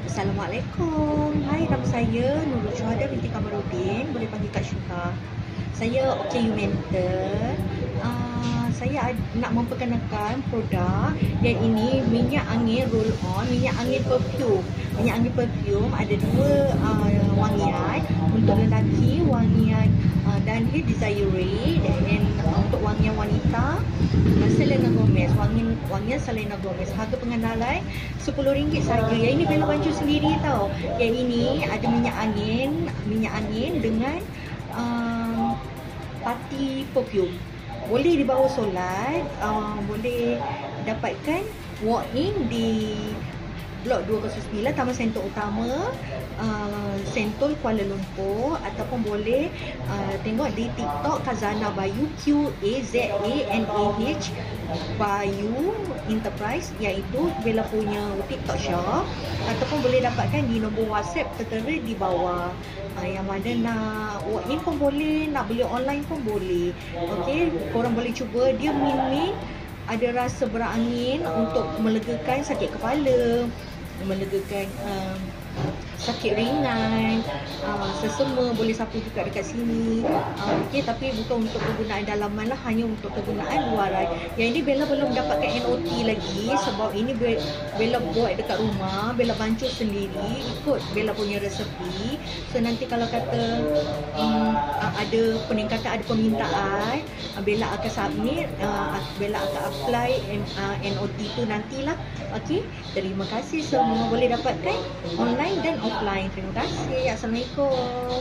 Assalamualaikum. Hai, nama saya Nurul Syuhada binti Kamarudin. Boleh panggil Kak Syuha. Saya OKU Mentor. Saya nak memperkenalkan produk yang ini minyak angin roll on, minyak angin perfume. Minyak angin perfume ada dua wangian. Untuk lelaki wangian dan hair desire, dan untuk wangian wanita Selena Gomez, wangian Selena Gomez. Harga pengenalan RM10 saja. Yang ini Bella Banjo sendiri tau. Yang ini ada minyak angin dengan party perfume. Boleh dibawa solat, boleh dapatkan walk-in di Blok 209 Taman Sentul Utama, Sentul, Kuala Lumpur, ataupun boleh tengok di TikTok Khazanah Bayu, Qazanah Bayu Enterprise, iaitu Bella punya TikTok shop, ataupun boleh dapatkan di nombor WhatsApp tertera di bawah. Yang mana nak walk-in pun boleh, nak beli online pun boleh. Okey, korang boleh cuba. Dia min ada rasa berangin untuk melegakan sakit kepala, melegakan sakit ringan, sesama, boleh sapu juga dekat sini. Okey, tapi bukan untuk penggunaan dalaman lah, hanya untuk penggunaan luaran. Yang ini Bella belum dapatkan NOT lagi, sebab ini Bella buat dekat rumah, Bella bancuh sendiri ikut Bella punya resepi. So nanti kalau kata ada peningkatan, ada permintaan, Bella akan submit, Bella akan apply NOT tu nantilah. Okey, terima kasih semua. Boleh dapatkan online dan offline. Terima kasih. Assalamualaikum.